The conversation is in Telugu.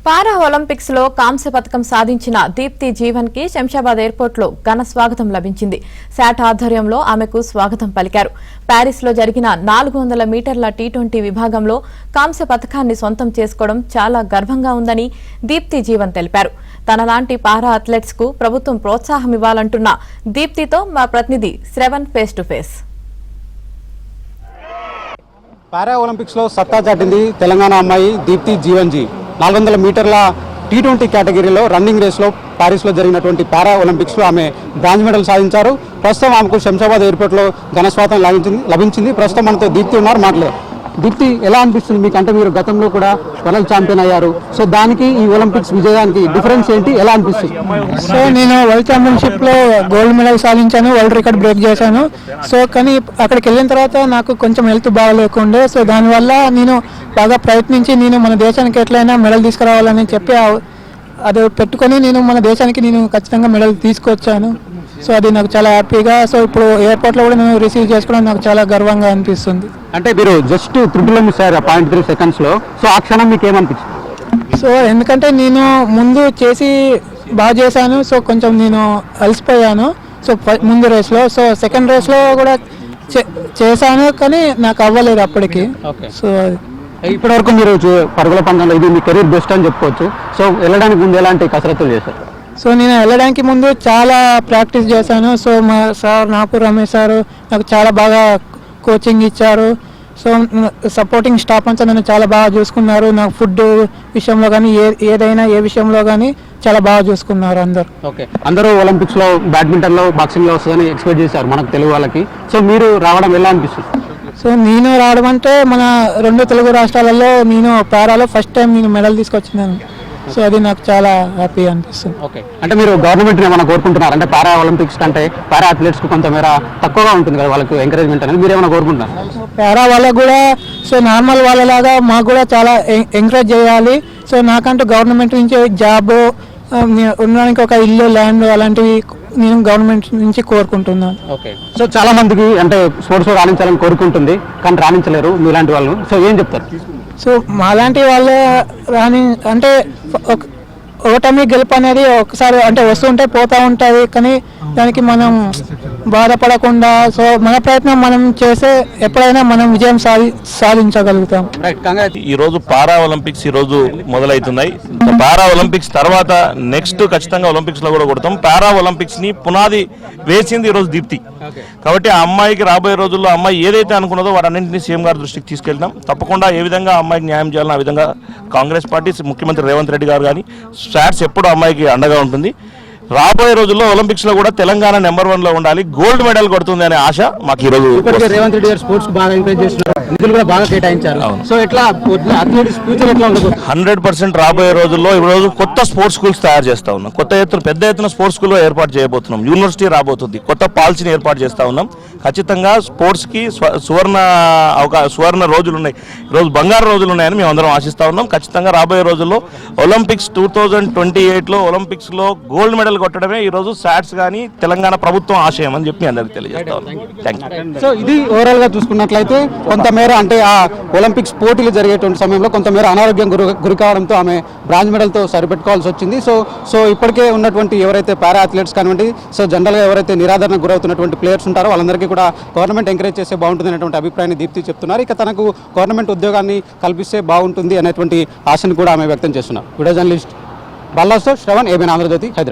పారా ఒలింపిక్స్ లో కాంస్య పతకం సాధించిన దీప్తి జీవన్ కి శంషాబాద్ ఎయిర్పోర్ట్ లో ఘన స్వాగతం లభించింది. శాట్ ఆధ్వర్యంలో ఆమెకు స్వాగతం పలికారు. ప్యారిస్ లో జరిగిన 400 మీటర్ల టీ20 విభాగంలో కాంస్య పతకాన్ని సొంతం చేసుకోవడం చాలా గర్వంగా ఉందని దీప్తి జీవన్ తెలిపారు. తనలాంటి పారా అథ్లెట్స్ కు ప్రభుత్వం ప్రోత్సాహం ఇవ్వాలంటున్న దీప్తితో మా ప్రతినిధి Shravan face to face. Para Olympics లో సత్తా చాటింది తెలంగాణ అమ్మాయి దీప్తి జీవన్ జీ. 400 మీటర్ల టీ20 కేటగిరీలో రన్నింగ్ రేస్లో ప్యారిస్లో జరిగినటువంటి పారా ఒలింపిక్స్లో ఆమె బ్రాంజ్ మెడల్ సాధించారు. ప్రస్తుతం ఆమెకు శంషాబాద్ ఎయిర్పోర్ట్లో ఘనస్వాగతం లభించింది. ప్రస్తుతం మనతో దీప్తి ఉన్నారు, మాట్లాడారు. దీప్తి, ఎలా అనిపిస్తుంది మీకు? అంటే మీరు గతంలో కూడా వరల్డ్ ఛాంపియన్ అయ్యారు. సో దానికి ఈ ఒలింపిక్స్ విజయానికి డిఫరెన్స్ ఏంటి, ఎలా అనిపిస్తుంది? సో నేను వరల్డ్ ఛాంపియన్షిప్లో గోల్డ్ మెడల్ సాధించాను, వరల్డ్ రికార్డ్ బ్రేక్ చేశాను. సో కానీ అక్కడికి వెళ్ళిన తర్వాత నాకు కొంచెం హెల్త్ బాగాలేకుండే. సో దానివల్ల నేను బాగా ప్రయత్నించి నేను మన దేశానికి ఎట్లయినా మెడల్ తీసుకురావాలని చెప్పి అది పెట్టుకొని నేను మన దేశానికి ఖచ్చితంగా మెడల్ తీసుకొచ్చాను. సో అది నాకు చాలా హ్యాపీగా. సో ఇప్పుడు ఎయిర్పోర్ట్లో కూడా నేను రిసీవ్ చేసుకోవడం నాకు చాలా గర్వంగా అనిపిస్తుంది. అంటే మీరు జస్ట్ 3 మిస్ అయ్యారు 0.3 సెకండ్స్లో. సో ఆ క్షణం మీకు ఏమనిపించింది? సో ఎందుకంటే నేను ముందు చేసి బాగా చేశాను. సో కొంచెం నేను అలసిపోయాను సో ముందు రేస్లో. సో సెకండ్ రేస్లో కూడా చేశాను కానీ నాకు అవ్వలేదు అప్పటికి. సో ఇప్పటివరకు మీరు పరుగుల పందెంలో ఇది మీ కెరీర్ బెస్ట్ అని చెప్పుకోవచ్చు. సో వెళ్ళడానికి ముందు ఎలాంటి కసరత్తులు చేశారు? సో నేను వెళ్ళడానికి ముందు చాలా ప్రాక్టీస్ చేశాను. సో మా సార్ నాపూర్ రమేష్ సార్ నాకు చాలా బాగా కోచింగ్ ఇచ్చారు. సో సపోర్టింగ్ స్టాఫ్ అంతా నన్ను చాలా బాగా చూసుకున్నారు. నాకు ఫుడ్ విషయంలో కానీ ఏదైనా ఏ విషయంలో కానీ చాలా బాగా చూసుకున్నారు అందరు. ఓకే, అందరూ ఒలింపిక్స్లో బ్యాడ్మింటన్లో బాక్సింగ్లో వస్తుందని ఎక్స్పెక్ట్ చేశారు మనకు తెలుగు వాళ్ళకి. సో మీరు రావడం ఎలా అనిపిస్తుంది? సో నేను రావడం అంటే మన 2 తెలుగు రాష్ట్రాలలో నేను పారాలో ఫస్ట్ టైం నేను మెడల్ తీసుకొచ్చినాను. సో అది నాకు చాలా హ్యాపీ అనిపిస్తుంది. ఓకే, అంటే మీరు గవర్నమెంట్ని ఏమైనా కోరుకుంటున్నారు? అంటే పారా ఒలింపిక్స్ కంటే పారా అథ్లెట్స్కి కొంతమేర తక్కువగా ఉంటుంది కదా వాళ్ళకు ఎంకరేజ్మెంట్ అనేది, మీరు ఏమైనా కోరుకుంటున్నారు? పారా వాళ్ళకు కూడా సో నార్మల్ వాళ్ళలాగా మాకు కూడా చాలా ఎంకరేజ్ చేయాలి. సో నాకంటూ గవర్నమెంట్ నుంచి జాబ్ ఉండడానికి ఒక ఇల్లు, ల్యాండ్ అలాంటివి నేను గవర్నమెంట్ నుంచి కోరుకుంటున్నాను. ఓకే, సో చాలా మందికి అంటే స్పోర్ట్స్లో రాణించాలని కోరుకుంటుంది కానీ రాణించలేరు మీలాంటి వాళ్ళు. సో ఏం చెప్తారు? సో మాలాంటి వాళ్ళే అంటే ఓటమి గెలుపు అనేది ఒకసారి అంటే వస్తుంటే పోతూ ఉంటుంది. కానీ దానికి మనం బాధపడకుండా సో మన ప్రయత్నం మనం చేస్తే ఎప్పుడైనా మనం విజయం సాధించగలుగుతాం. ఈరోజు పారా ఒలింపిక్స్ ఈరోజు మొదలవుతున్నాయి. పారా ఒలింపిక్స్ తర్వాత నెక్స్ట్ ఖచ్చితంగా ఒలింపిక్స్ లో కూడా కొడతాం. పారా ఒలింపిక్స్ ని పునాది వేసింది ఈరోజు దీప్తి. కాబట్టి ఆ అమ్మాయికి రాబోయే రోజుల్లో అమ్మాయి ఏదైతే అనుకున్నదో వాటన్నింటినీ సీఎం గారి దృష్టికి తీసుకెళ్తాం. తప్పకుండా ఏ విధంగా అమ్మాయికి న్యాయం చేయాలని ఆ విధంగా కాంగ్రెస్ పార్టీ ముఖ్యమంత్రి రేవంత్ రెడ్డి గారు కానీ స్టార్స్ ఎప్పుడు అమ్మాయికి అండగా ఉంటుంది. రాబోయే రోజుల్లో ఒలింపిక్స్ లో కూడా తెలంగాణ నెంబర్ 1 లో ఉండాలి, గోల్డ్ మెడల్ కొడుతుంది అనే ఆశ మాకు ఈ రోజు. రేవంత్ రెడ్డి గారు స్పోర్ట్స్ బాగా ఎంకరేజ్ చేస్తున్నారు, నిధులు కూడా బాగా కేటాయించారు. సో ఎట్లా అథ్లెటిక్స్ ఫ్యూచర్ ఎట్లా ఉండదు? 100% రాబోయే రోజుల్లో ఈ రోజు కొత్త స్పోర్ట్స్ స్కూల్స్ తయారు చేస్తా ఉన్నాం. పెద్ద ఎత్తున స్పోర్ట్స్ స్కూల్ ఏర్పాటు చేయబోతున్నాం. యూనివర్సిటీ రాబోతుంది, కొత్త పాలసీని ఏర్పాటు చేస్తా ఉన్నాం. ఖచ్చితంగా స్పోర్ట్స్ కి సువర్ణ రోజులు ఉన్నాయి, ఈరోజు బంగారు రోజులు ఉన్నాయని మేము అందరం ఆశిస్తా ఉన్నాం. ఖచ్చితంగా రాబోయే రోజుల్లో ఒలింపిక్స్ 2028లో ఒలింపిక్స్ లో గోల్డ్ మెడల్ కొట్టడమే ఈ రోజు సాట్స్ కానీ తెలంగాణ ప్రభుత్వం ఆశయం అని చెప్పి అందరికి తెలియజేస్తా ఉన్నాం. సో ఇది ఓవరాల్ గా చూసుకున్నట్లయితే కొంతమేర అంటే ఆ ఒలింపిక్స్ పోటీలు జరిగేటువంటి సమయంలో కొంతమేర అనారోగ్యం గురి కావడంతో ఆమె బ్రాంజ్ మెడల్తో సరిపెట్టుకోవాల్సి వచ్చింది. సో ఇప్పటికే ఉన్నటువంటి ఎవరైతే పారా అథ్లెట్స్ కానివ్వండి, సో జనరల్గా ఎవరైతే నిరాదరణకు గురవుతున్నటువంటి ప్లేయర్స్ ఉంటారో వాళ్ళందరికీ కూడా గవర్నమెంట్ ఎంకరేజ్ చేస్తే బాగుంటుంది అనేటువంటి అభిప్రాయాన్ని దీప్తి చెప్తున్నారు. ఇక తనకు గవర్నమెంట్ ఉద్యోగాన్ని కల్పిస్తే బాగుంటుంది అనేటువంటి ఆశను కూడా ఆమె వ్యక్తం చేస్తున్నారు. వీడియో జర్నలిస్ట్ బల్లాస్తో శ్రవణ్, ఏబీఎన్ ఆంధ్రజ్యోతి, హైదరాబాద్.